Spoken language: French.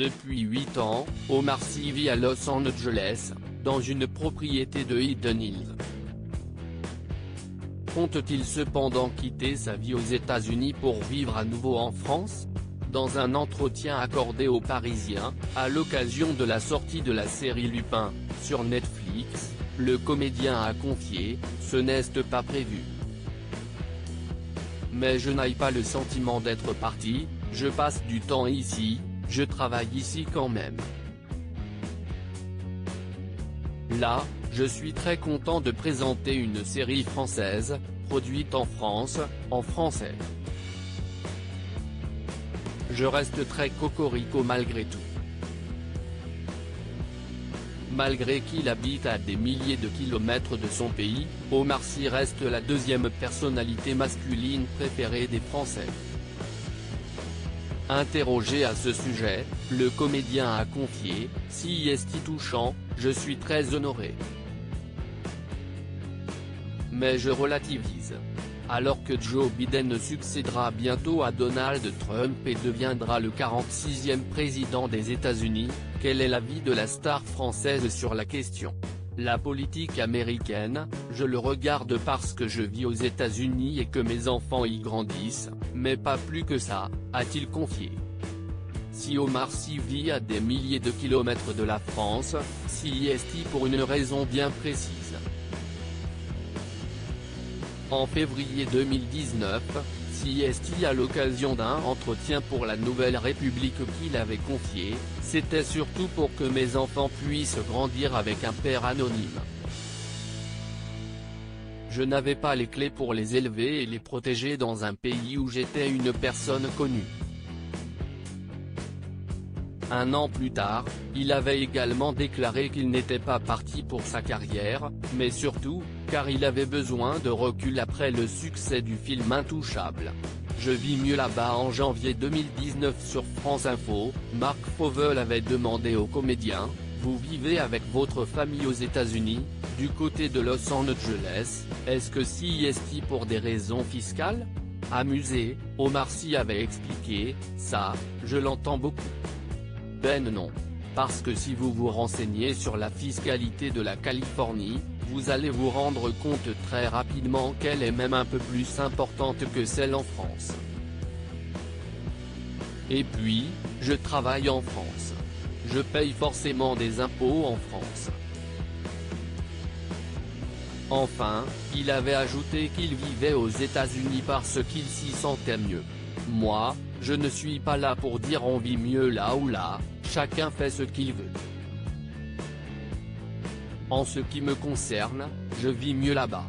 Depuis 8 ans, Omar Sy vit à Los Angeles, dans une propriété de Hidden Hills. Compte-t-il cependant quitter sa vie aux États-Unis pour vivre à nouveau en France? Dans un entretien accordé aux Parisiens, à l'occasion de la sortie de la série Lupin, sur Netflix, le comédien a confié « Ce n'est pas prévu. Mais je n'ai pas le sentiment d'être parti, je passe du temps ici, je travaille ici quand même. Là, je suis très content de présenter une série française, produite en France, en français. Je reste très cocorico malgré tout. Malgré qu'il habite à des milliers de kilomètres de son pays, Omar Sy reste la deuxième personnalité masculine préférée des Français. Interrogé à ce sujet, le comédien a confié « Si est touchant, je suis très honoré. Mais je relativise. Alors que Joe Biden succédera bientôt à Donald Trump et deviendra le 46e président des États-Unis, quel est l'avis de la star française sur la question? La politique américaine, je le regarde parce que je vis aux États-Unis et que mes enfants y grandissent, mais pas plus que ça, a-t-il confié. Si Omar Sy vit à des milliers de kilomètres de la France, Sy est pour une raison bien précise. En février 2019, Sy est à l'occasion d'un entretien pour la Nouvelle République qu'il avait confié, c'était surtout pour que mes enfants puissent grandir avec un père anonyme. Je n'avais pas les clés pour les élever et les protéger dans un pays où j'étais une personne connue. Un an plus tard, il avait également déclaré qu'il n'était pas parti pour sa carrière, mais surtout, car il avait besoin de recul après le succès du film Intouchable. Je vis mieux là-bas. En janvier 2019 sur France Info, Marc Fauvel avait demandé au comédien « Vous vivez avec votre famille aux États-Unis, du côté de Los Angeles, est-ce que Sy est pour des raisons fiscales ?» Amusé, Omar Sy avait expliqué « Ça, je l'entends beaucoup. Ben non. Parce que si vous vous renseignez sur la fiscalité de la Californie, vous allez vous rendre compte très rapidement qu'elle est même un peu plus importante que celle en France. Et puis, je travaille en France. Je paye forcément des impôts en France. Enfin, il avait ajouté qu'il vivait aux États-Unis parce qu'il s'y sentait mieux. Moi, je ne suis pas là pour dire on vit mieux là ou là, chacun fait ce qu'il veut. En ce qui me concerne, je vis mieux là-bas.